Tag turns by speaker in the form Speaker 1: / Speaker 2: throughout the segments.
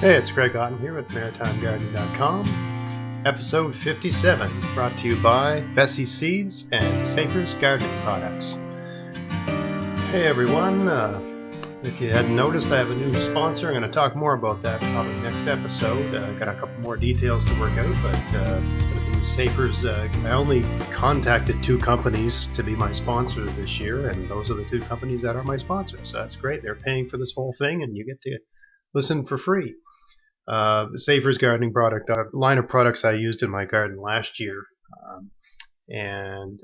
Speaker 1: Hey, it's Greg Otten here with MaritimeGardening.com, episode 57, brought to you by Bessie Seeds and Safer's Gardening Products. Hey everyone, if you hadn't noticed, I have a new sponsor. I'm going to talk more about that probably next episode. I've got a couple more details to work out, but it's going to be Safer's. I only contacted 2 companies to be my sponsors this year, and those are the 2 companies that are my sponsors. So that's great. They're paying for this whole thing, and you get to listen for free. Safer's gardening product, line of products I used in my garden last year, and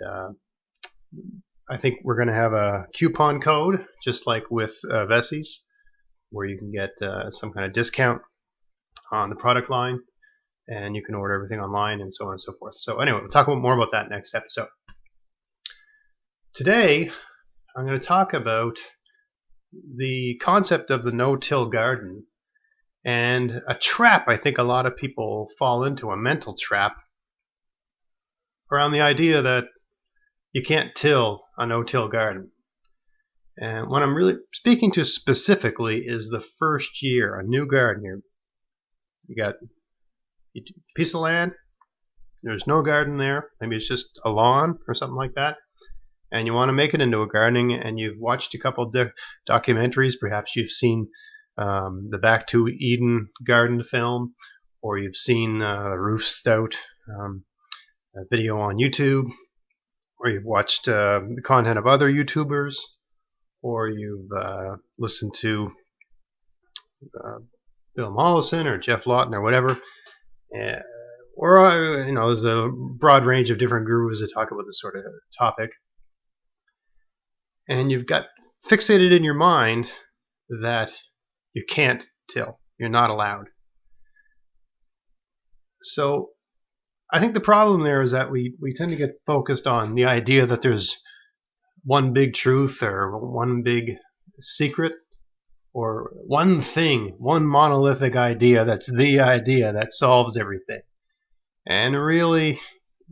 Speaker 1: I think we're going to have a coupon code, just like with Bessie's, where you can get some kind of discount on the product line, and you can order everything online and so on and so forth. So anyway, we'll talk more about that next episode. Today, I'm going to talk about the concept of the no-till garden, and a trap I think a lot of people fall into, a mental trap, around the idea that you can't till a no-till garden. And what I'm really speaking to specifically is the first year, a new gardener. You got a piece of land, there's no garden there, maybe it's just a lawn or something like that, and you want to make it into a gardening, and you've watched a couple documentaries, perhaps you've seen the Back to Eden garden film, or you've seen Roof Stout video on YouTube, or you've watched the content of other YouTubers, or you've listened to Bill Mollison or Jeff Lawton or whatever, or there's a broad range of different gurus that talk about this sort of topic, and you've got fixated in your mind that you can't till. You're not allowed. So I think the problem there is that we tend to get focused on the idea that there's one big truth or one big secret or one thing, one monolithic idea that's the idea that solves everything. And really,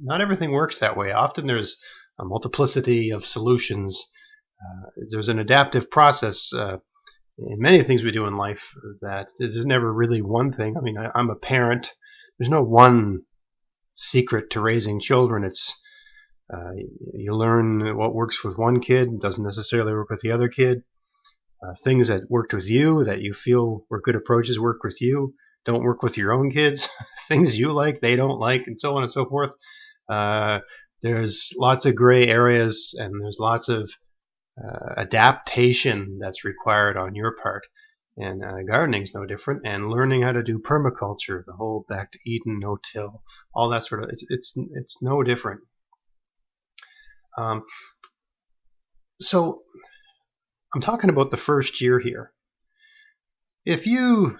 Speaker 1: not everything works that way. Often there's a multiplicity of solutions. There's an adaptive process in many things we do in life, that there's never really one thing. I mean, I'm a parent. There's no one secret to raising children. It's you learn what works with one kid doesn't necessarily work with the other kid. Things that worked with you, that you feel were good approaches, work with you, don't work with your own kids. Things you like, they don't like, and so on and so forth. There's lots of gray areas, and there's lots of adaptation that's required on your part, and gardening's no different, and learning how to do permaculture, the whole Back to Eden, no-till, all that sort of, it's no different. So I'm talking about the first year here. If you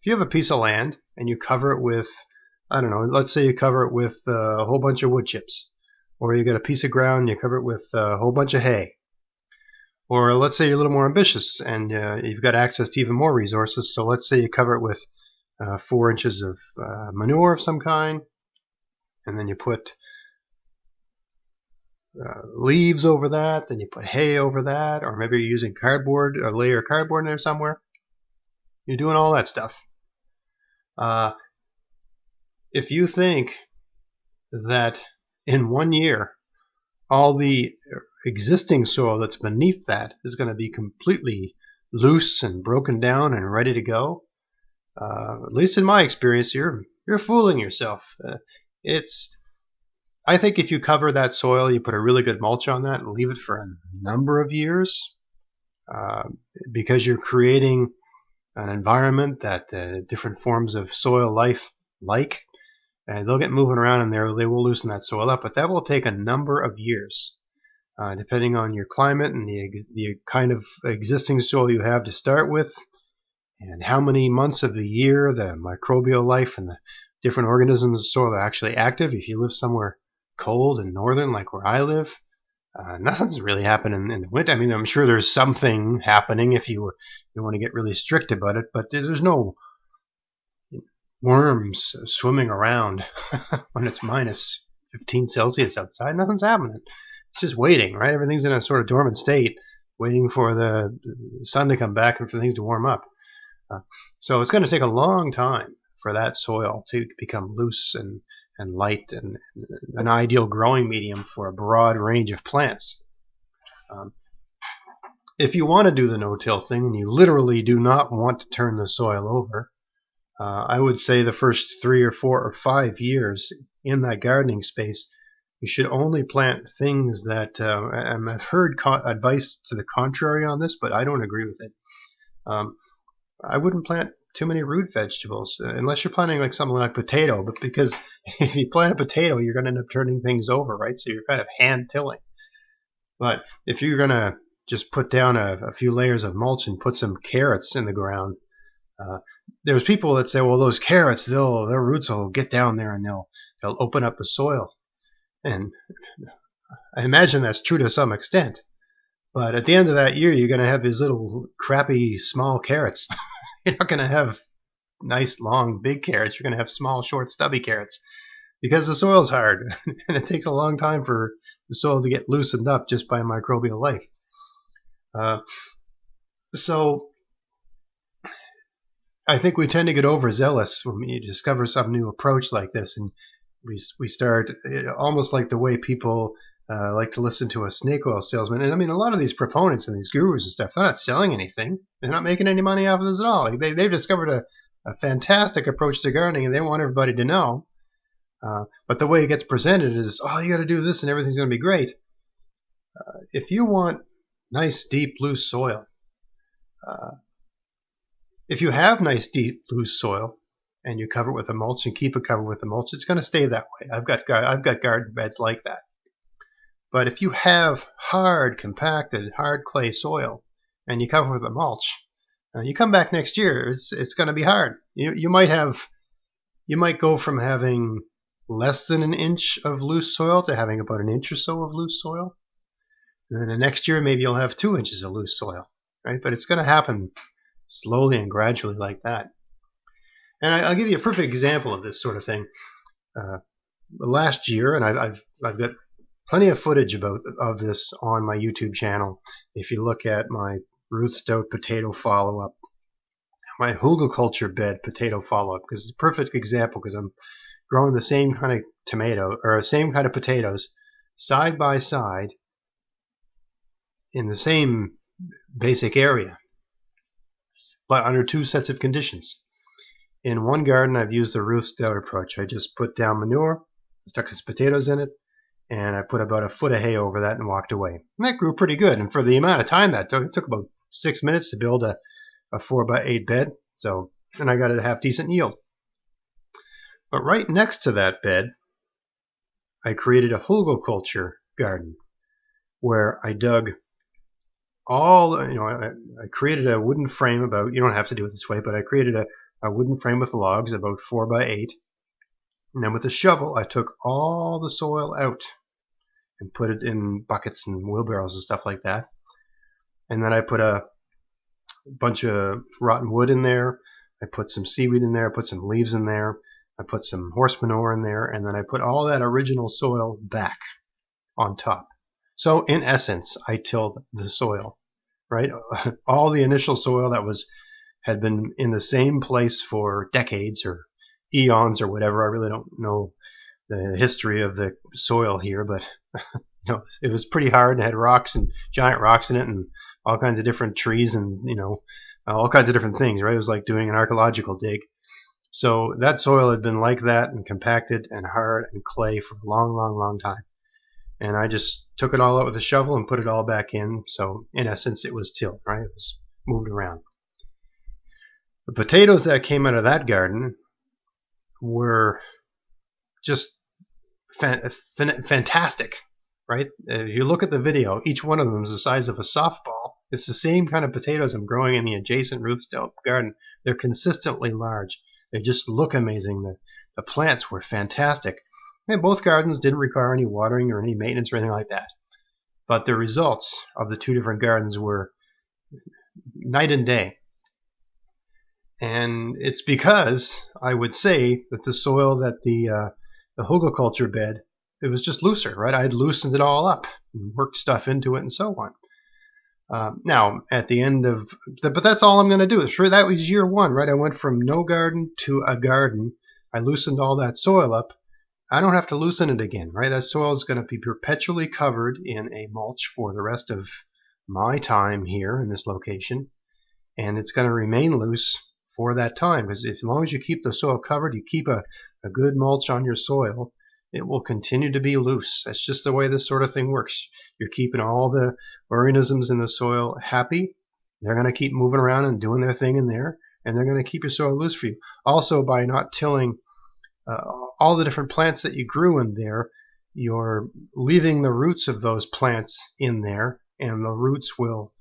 Speaker 1: have a piece of land and you cover it with, I don't know, let's say you cover it with a whole bunch of wood chips, or you got a piece of ground and you cover it with a whole bunch of hay. Or let's say you're a little more ambitious and you've got access to even more resources. So let's say you cover it with 4 inches of manure of some kind, and then you put leaves over that, then you put hay over that, or maybe you're using cardboard, a layer of cardboard in there somewhere. You're doing all that stuff. If you think that in 1 year all the existing soil that's beneath that is going to be completely loose and broken down and ready to go, at least in my experience, you're fooling yourself. I think if you cover that soil, you put a really good mulch on that and leave it for a number of years, because you're creating an environment that different forms of soil life like, and they'll get moving around in there. They will loosen that soil up, but that will take a number of years, depending on your climate and the kind of existing soil you have to start with, and how many months of the year the microbial life and the different organisms in the soil are actually active. If you live somewhere cold and northern like where I live, nothing's really happening in the winter. I mean, I'm sure there's something happening if you want to get really strict about it, but there's no worms swimming around when it's minus 15 Celsius outside. Nothing's happening. It's just waiting, right? Everything's in a sort of dormant state, waiting for the sun to come back and for things to warm up. So it's going to take a long time for that soil to become loose and light and an ideal growing medium for a broad range of plants. If you want to do the no-till thing and you literally do not want to turn the soil over, I would say the first 3 or 4 or 5 years in that gardening space, you should only plant things that, and I've heard advice to the contrary on this, but I don't agree with it. I wouldn't plant too many root vegetables unless you're planting like something like potato, but because if you plant a potato, you're going to end up turning things over, right? So you're kind of hand tilling. But if you're going to just put down a few layers of mulch and put some carrots in the ground, there's people that say, well, those carrots, their roots will get down there and they'll open up the soil. And I imagine that's true to some extent. But at the end of that year, you're going to have these little crappy small carrots. You're not going to have nice, long, big carrots. You're going to have small, short, stubby carrots because the soil's hard. And it takes a long time for the soil to get loosened up just by microbial life. So I think we tend to get overzealous when we discover some new approach like this, and we start almost like the way people like to listen to a snake oil salesman. And I mean, a lot of these proponents and these gurus and stuff, they're not selling anything. They're not making any money off of this at all. Like they've discovered a fantastic approach to gardening, and they want everybody to know. But the way it gets presented is, oh, you got to do this and everything's going to be great. If you want nice, deep, loose soil, if you have nice, deep, loose soil and you cover it with a mulch and keep it covered with a mulch, it's going to stay that way. I've got garden beds like that. But if you have hard, compacted, hard clay soil and you cover it with a mulch, you come back next year, it's going to be hard. You might go from having less than an inch of loose soil to having about an inch or so of loose soil. And then the next year, maybe you'll have 2 inches of loose soil, right? But it's going to happen slowly and gradually like that. And I'll give you a perfect example of this sort of thing. Last year, and I've got plenty of footage of this on my YouTube channel. If you look at my Ruth Stout potato follow-up, my hugelkultur bed potato follow-up, because it's a perfect example because I'm growing the same kind of tomato or same kind of potatoes side by side in the same basic area, but under 2 sets of conditions. In one garden, I've used the Ruth Stout approach. I just put down manure, stuck his potatoes in it, and I put about a foot of hay over that and walked away. And that grew pretty good. And for the amount of time that took, it took about 6 minutes to build a 4x8 bed. And I got a half decent yield. But right next to that bed, I created a hugelkultur garden where I dug I created a wooden frame you don't have to do it this way, but I created a wooden frame with logs about 4x8. And then with a shovel, I took all the soil out and put it in buckets and wheelbarrows and stuff like that. And then I put a bunch of rotten wood in there. I put some seaweed in there. I put some leaves in there. I put some horse manure in there. And then I put all that original soil back on top. So in essence, I tilled the soil, right? All the initial soil that had been in the same place for decades or eons or whatever. I really don't know the history of the soil here, but it was pretty hard and had rocks and giant rocks in it and all kinds of different trees and all kinds of different things, right? It was like doing an archaeological dig. So that soil had been like that and compacted and hard and clay for a long, long, long time. And I just took it all out with a shovel and put it all back in. So in essence, it was tilled, right? It was moved around. The potatoes that came out of that garden were just fantastic, right? If you look at the video, each one of them is the size of a softball. It's the same kind of potatoes I'm growing in the adjacent Ruth Stout garden. They're consistently large. They just look amazing. The plants were fantastic. And both gardens didn't require any watering or any maintenance or anything like that. But the results of the 2 different gardens were night and day. And it's because I would say that the soil that the hugelkultur bed, it was just looser, right? I had loosened it all up and worked stuff into it and so on. Now, at the end of, but that's all I'm going to do. Sure, that was year one, right? I went from no garden to a garden. I loosened all that soil up. I don't have to loosen it again, right? That soil is going to be perpetually covered in a mulch for the rest of my time here in this location, and it's going to remain loose for that time, because as long as you keep the soil covered, you keep a good mulch on your soil, it will continue to be loose. That's just the way this sort of thing works. You're keeping all the organisms in the soil happy. They're going to keep moving around and doing their thing in there, and they're going to keep your soil loose for you. Also, by not tilling all the different plants that you grew in there, you're leaving the roots of those plants in there, and the roots will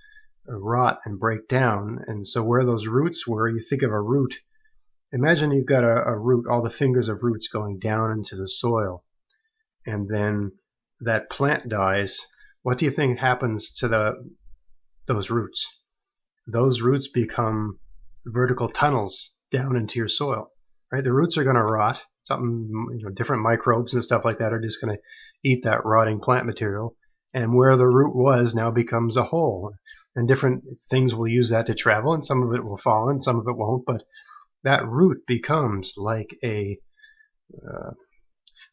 Speaker 1: rot and break down. And so where those roots were, you think of a root. Imagine you've got a root, all the fingers of roots going down into the soil, and then that plant dies. What do you think happens to those roots? Those roots become vertical tunnels down into your soil, right? The roots are going to rot. Different microbes and stuff like that are just going to eat that rotting plant material, and where the root was now becomes a hole, and different things will use that to travel, and some of it will fall in, some of it won't, but that root becomes like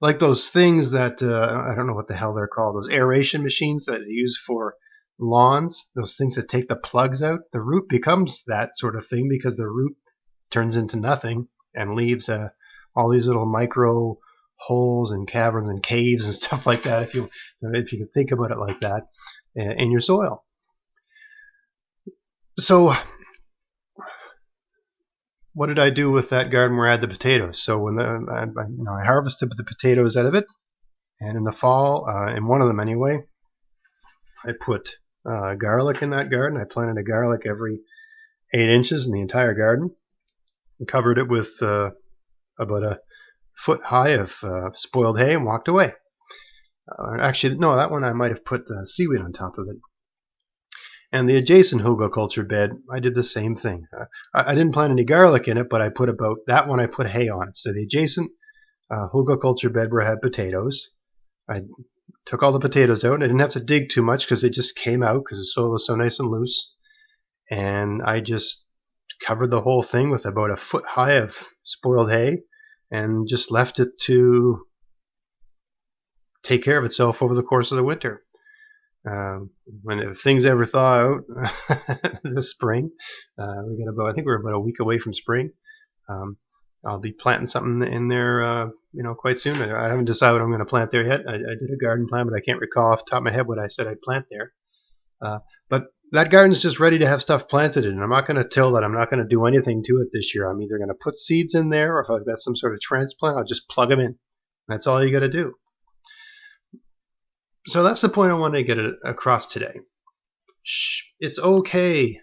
Speaker 1: like those things that I don't know what the hell they're called, those aeration machines that they use for lawns, those things that take the plugs out. The root becomes that sort of thing, because the root turns into nothing and leaves all these little micro holes and caverns and caves and stuff like that, if you can think about it like that, in your soil. So what did I do with that garden where I had the potatoes? So when I harvested the potatoes out of it, and in the fall, in one of them anyway, I put garlic in that garden. I planted a garlic every 8 inches in the entire garden, and covered it with about a foot high of spoiled hay, and walked away. Actually, no, that one I might have put seaweed on top of it. And the adjacent hugelkultur bed, I did the same thing. I didn't plant any garlic in it, but I put I put hay on it. So the adjacent hugelkultur bed where I had potatoes, I took all the potatoes out. I didn't have to dig too much because they just came out because the soil was so nice and loose. And I just covered the whole thing with about a foot high of spoiled hay, and just left it to take care of itself over the course of the winter. If things ever thaw out this spring, I think we're about a week away from spring. I'll be planting something in there, quite soon. I haven't decided what I'm going to plant there yet. I did a garden plan, but I can't recall off the top of my head what I said I'd plant there. But that garden's just ready to have stuff planted in. I'm not going to till that. I'm not going to do anything to it this year. I'm either going to put seeds in there, or if I've got some sort of transplant, I'll just plug them in. That's all you got to do. So that's the point I wanted to get across today. It's okay.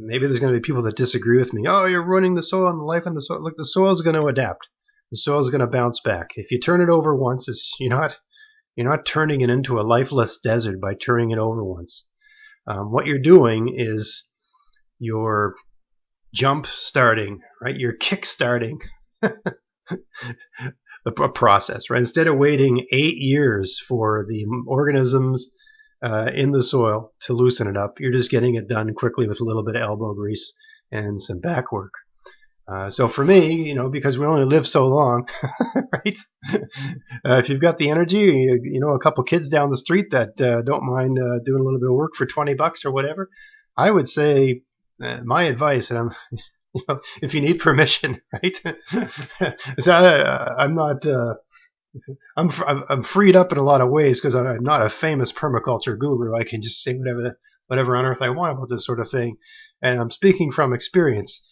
Speaker 1: Maybe there's going to be people that disagree with me. Oh, you're ruining the soil and the life in the soil. Look, the soil's going to adapt. The soil's going to bounce back. If you turn it over once, you're not turning it into a lifeless desert by turning it over once. What you're doing is you're jump starting, right? You're kick starting the process, right? Instead of waiting 8 years for the organisms in the soil to loosen it up, you're just getting it done quickly with a little bit of elbow grease and some back work. So for me, because we only live so long, right? If you've got the energy, a couple kids down the street that don't mind doing a little bit of work for $20 or whatever, I would say my advice, and if you need permission, right? So I'm not. I'm freed up in a lot of ways because I'm not a famous permaculture guru. I can just say whatever on earth I want about this sort of thing, and I'm speaking from experience.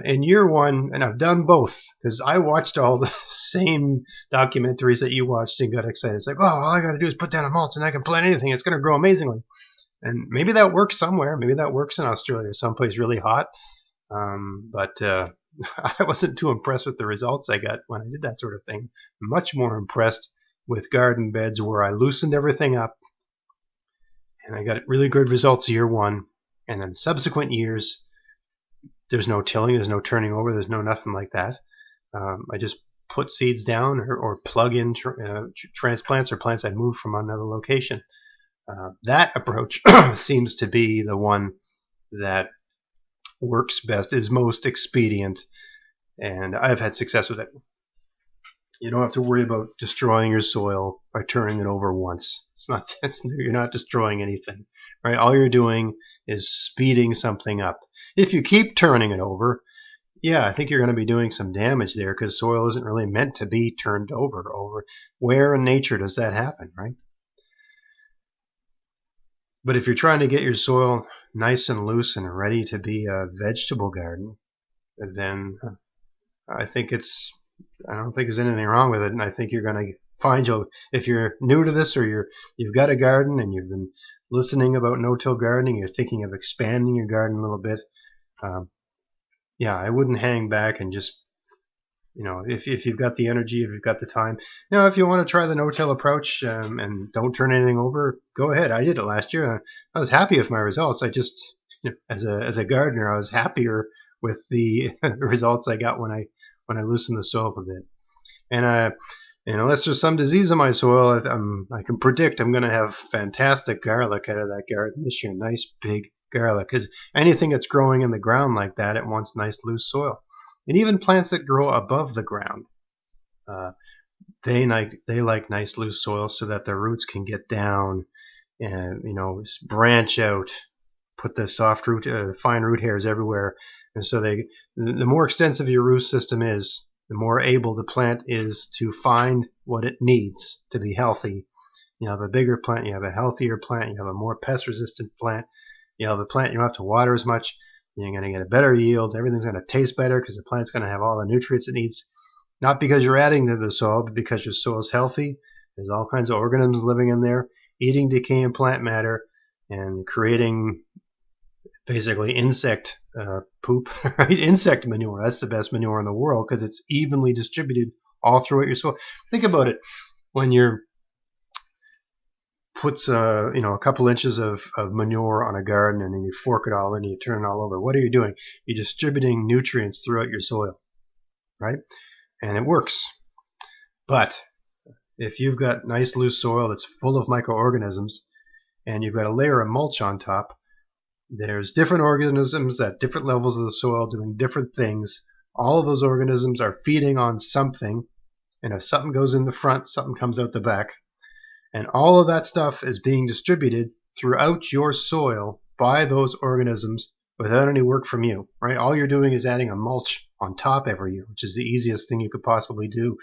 Speaker 1: In year one, and I've done both, because I watched all the same documentaries that you watched and got excited. It's like, oh, all I got to do is put down a mulch and I can plant anything. It's going to grow amazingly. And maybe that works somewhere. Maybe that works in Australia, someplace really hot. But I wasn't too impressed with the results I got when I did that sort of thing. Much more impressed with garden beds where I loosened everything up, and I got really good results year one. And then subsequent years, there's no tilling, there's no turning over, there's no nothing like that. I just put seeds down or plug in transplants or plants I'd moved from another location. That approach seems to be the one that works best, is most expedient, and I've had success with it. You don't have to worry about destroying your soil by turning it over once. You're not destroying anything, right? All you're doing is speeding something up. If you keep turning it over, yeah, I think you're going to be doing some damage there, because soil isn't really meant to be turned over. Where in nature does that happen, right? But if you're trying to get your soil nice and loose and ready to be a vegetable garden, then I don't think there's anything wrong with it, and I think you're going to find if you're new to this, or you've got a garden and you've been listening about no-till gardening, you're thinking of expanding your garden a little bit. Yeah, I wouldn't hang back and just, if you've got the energy, if you've got the time, if you want to try the no-till approach and don't turn anything over, go ahead. I did it last year. I was happy with my results. I just, as a gardener, I was happier with the results I got when I loosened the soil a bit. And unless there's some disease in my soil, I can predict I'm going to have fantastic garlic out of that garden this year. Nice big garlic, because anything that's growing in the ground like that, it wants nice loose soil. And even plants that grow above the ground, they like nice loose soil so that their roots can get down and branch out, put the soft root, fine root hairs everywhere. And so the more extensive your root system is, the more able the plant is to find what it needs to be healthy. You have a bigger plant, you have a healthier plant, you have a more pest-resistant plant, you have a plant you don't have to water as much, you're going to get a better yield, everything's going to taste better because the plant's going to have all the nutrients it needs, not because you're adding to the soil, but because your soil is healthy. There's all kinds of organisms living in there, eating decaying plant matter and creating basically insect poop, right? Insect manure. That's the best manure in the world because it's evenly distributed all throughout your soil. Think about it. When you're puts a couple inches of manure on a garden and then you fork it all in and you turn it all over, what are you doing? You're distributing nutrients throughout your soil, right? And it works. But if you've got nice loose soil that's full of microorganisms and you've got a layer of mulch on top, there's different organisms at different levels of the soil doing different things. All of those organisms are feeding on something, and if something goes in the front, something comes out the back. And all of that stuff is being distributed throughout your soil by those organisms without any work from you, right? All you're doing is adding a mulch on top every year, which is the easiest thing you could possibly do.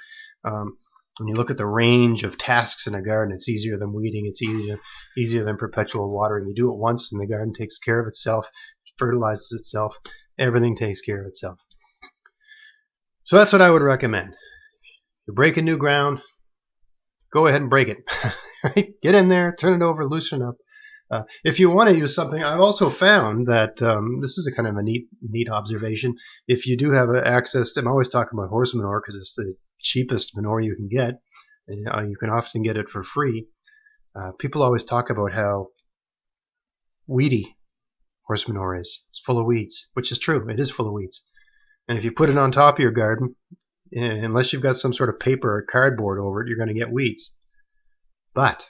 Speaker 1: When you look at the range of tasks in a garden, it's easier than weeding, it's easier than perpetual watering. You do it once and the garden takes care of itself, fertilizes itself, everything takes care of itself. So that's what I would recommend. You're breaking new ground, go ahead and break it. Right? Get in there, turn it over, loosen up. If you want to use something, I've also found that this is a kind of a neat observation. If you do have access to, I'm always talking about horse manure because it's the cheapest manure you can get, and you can often get it for free. People always talk about how weedy horse manure is. It's full of weeds, which is true. It is full of weeds. And if you put it on top of your garden, unless you've got some sort of paper or cardboard over it, you're going to get weeds. But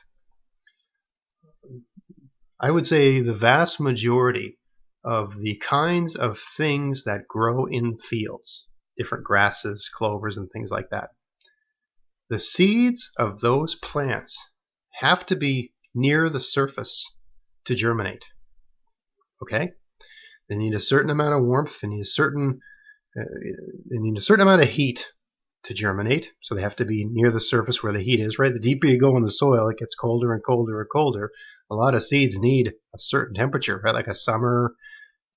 Speaker 1: I would say the vast majority of the kinds of things that grow in fields, different grasses, clovers, and things like that, the seeds of those plants have to be near the surface to germinate. Okay? They need a certain amount of warmth, they need a certain amount of heat to germinate, so they have to be near the surface where the heat is, right? The deeper you go in the soil, it gets colder and colder and colder. A lot of seeds need a certain temperature, right? Like a summer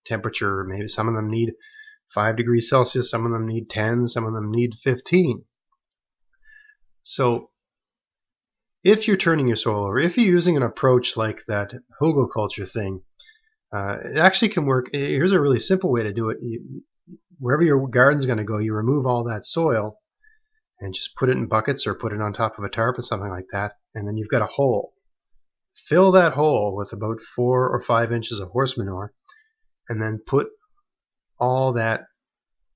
Speaker 1: temperature, maybe some of them need 5 degrees Celsius, some of them need 10, some of them need 15. So if you're turning your soil over, if you're using an approach like that hugelkultur thing, it actually can work. Here's a really simple way to do it. Wherever your garden's going to go, you remove all that soil and just put it in buckets or put it on top of a tarp or something like that, and then you've got a hole. Fill that hole with about 4 or 5 inches of horse manure, and then put all that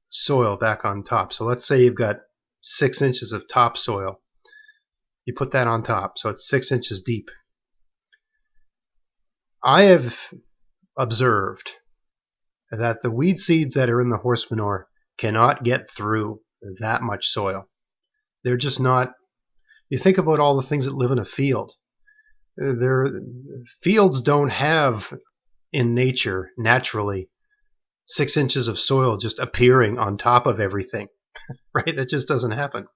Speaker 1: soil back on top. So let's say you've got 6 inches of topsoil. You put that on top, so it's 6 inches deep. I have observed that the weed seeds that are in the horse manure cannot get through that much soil. They're just not. You think about all the things that live in a field. Fields don't have in nature naturally 6 inches of soil just appearing on top of everything, right? It just doesn't happen.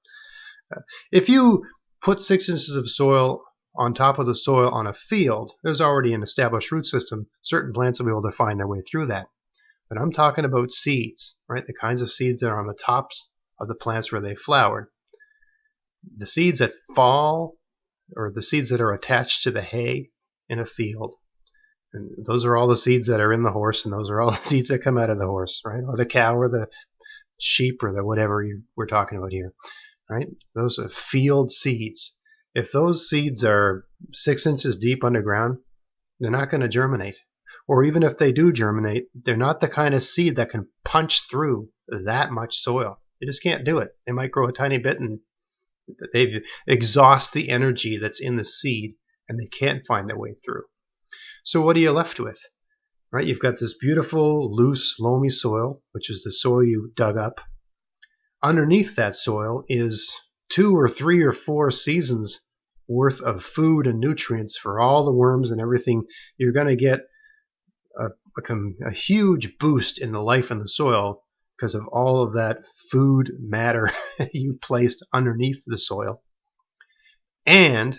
Speaker 1: If you put 6 inches of soil on top of the soil on a field, there's already an established root system. Certain plants will be able to find their way through that. But I'm talking about seeds, right? The kinds of seeds that are on the tops of the plants where they flowered. The seeds that fall, or the seeds that are attached to the hay in a field, and those are all the seeds that are in the horse, and those are all the seeds that come out of the horse, right? Or the cow, or the sheep, or the whatever we're talking about here, right? Those are field seeds. If those seeds are 6 inches deep underground, they're not going to germinate. Or even if they do germinate, they're not the kind of seed that can punch through that much soil. They just can't do it. They might grow a tiny bit and they exhaust the energy that's in the seed and they can't find their way through. So what are you left with? Right? You've got this beautiful, loose, loamy soil, which is the soil you dug up. Underneath that soil is 2 or 3 or 4 seasons worth of food and nutrients for all the worms and everything. You're going to get a huge boost in the life in the soil because of all of that food matter you placed underneath the soil. And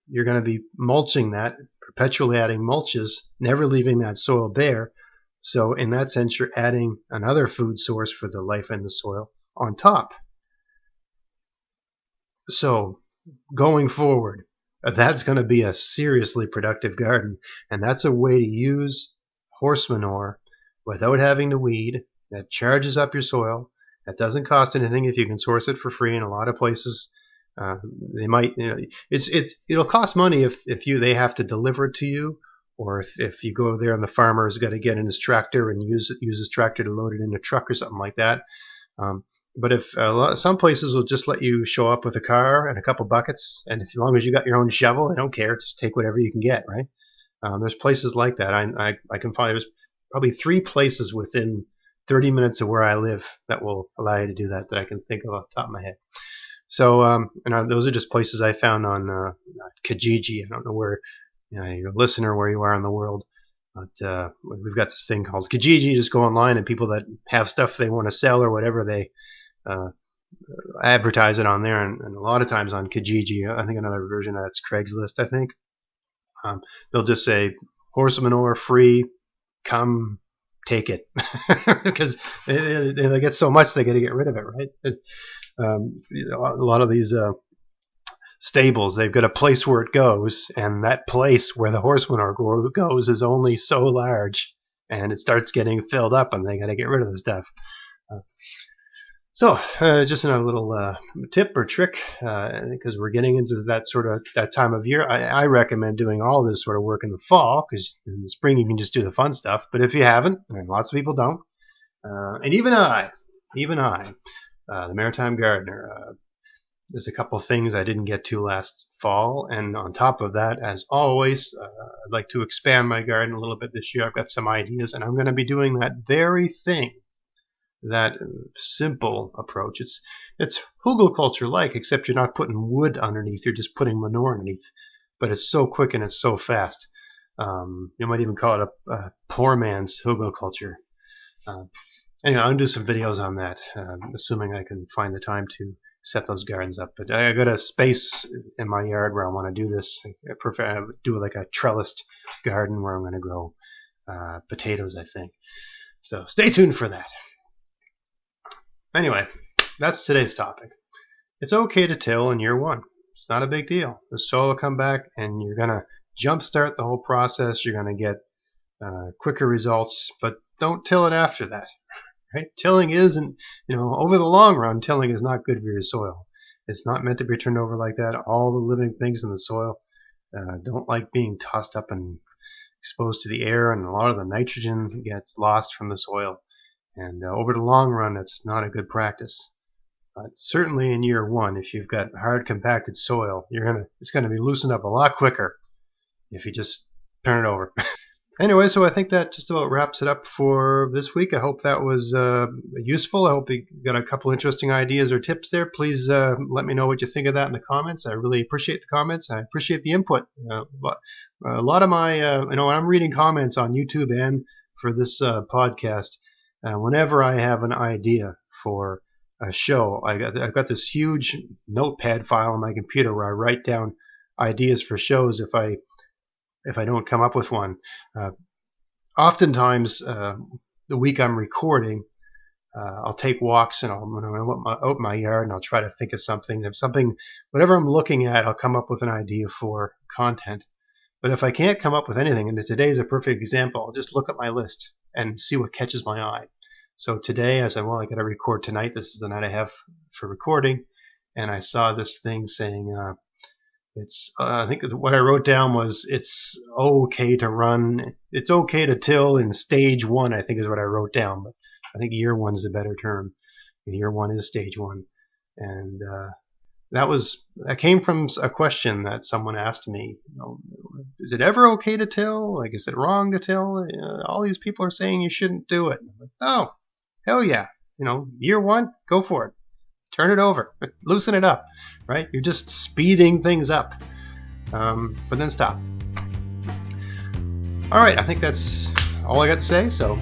Speaker 1: you're going to be mulching that, perpetually adding mulches, never leaving that soil bare. So in that sense, you're adding another food source for the life in the soil on top. So going forward, that's going to be a seriously productive garden. And that's a way to use horse manure without having to weed, that charges up your soil, that doesn't cost anything if you can source it for free. In a lot of places, they might, it'll cost money if they have to deliver it to you, or if you go there and the farmer's got to get in his tractor and use his tractor to load it in a truck or something like that. But if some places will just let you show up with a car and a couple buckets, and as long as you got your own shovel, they don't care. Just take whatever you can get, right? There's places like that. I can find there's probably 3 places within 30 minutes of where I live that will allow you to do that I can think of off the top of my head. So, and those are just places I found on Kijiji. I don't know where your listener, where you are in the world, but we've got this thing called Kijiji. Just go online, and people that have stuff they want to sell or whatever, they advertise it on there, and a lot of times on Kijiji. I think another version of that's Craigslist, I think. They'll just say horse manure free, come take it, because they get so much they got to get rid of it, right? A lot of these stables, they've got a place where it goes, and that place where the horse manure goes is only so large, and it starts getting filled up, and they got to get rid of the stuff. So just another little tip or trick, because we're getting into that time of year. I recommend doing all this sort of work in the fall, because in the spring you can just do the fun stuff. But if you haven't, and lots of people don't, and even I, the Maritime Gardener, there's a couple things I didn't get to last fall, and on top of that, as always, I'd like to expand my garden a little bit this year. I've got some ideas, and I'm going to be doing that very thing. That simple approach. It's hugelkultur-like, except you're not putting wood underneath, you're just putting manure underneath. But it's so quick and it's so fast. You might even call it a poor man's hugelkultur. Anyway, I'm going to do some videos on that, assuming I can find the time to set those gardens up. But I got a space in my yard where I want to do this. I prefer to do like a trellised garden where I'm going to grow potatoes, I think. So stay tuned for that. Anyway, that's today's topic. It's okay to till in year 1. It's not a big deal. The soil will come back, and you're going to jumpstart the whole process. You're going to get quicker results, but don't till it after that. Right? Tilling isn't, over the long run, tilling is not good for your soil. It's not meant to be turned over like that. All the living things in the soil don't like being tossed up and exposed to the air, and a lot of the nitrogen gets lost from the soil. And over the long run, it's not a good practice. But certainly in year 1, if you've got hard compacted soil, it's going to be loosened up a lot quicker if you just turn it over. Anyway, so I think that just about wraps it up for this week. I hope that was useful. I hope you got a couple interesting ideas or tips there. Please let me know what you think of that in the comments. I really appreciate the comments. I appreciate the input. A lot of my, when I'm reading comments on YouTube and for this podcast, whenever I have an idea for a show, I've got this huge notepad file on my computer where I write down ideas for shows if I don't come up with one. Oftentimes, the week I'm recording, I'll take walks and I'll open my yard and I'll try to think of something. If something, whatever I'm looking at, I'll come up with an idea for content. But if I can't come up with anything, and today is a perfect example, I'll just look at my list and see what catches my eye. So today I said, well, I got to record tonight. This is the night I have for recording. And I saw this thing saying, I think what I wrote down was it's okay to run. It's okay to till in stage 1, I think is what I wrote down. But I think year 1's a better term. And year 1 is stage 1. And that came from a question that someone asked me. Is it ever okay to till? Like, is it wrong to till? All these people are saying you shouldn't do it. I'm like, oh, hell yeah. Year 1, go for it. Turn it over, loosen it up, right? You're just speeding things up, but then stop. All right, I think that's all I got to say. So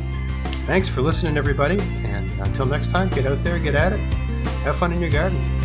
Speaker 1: thanks for listening, everybody. And until next time, get out there, get at it. Have fun in your garden.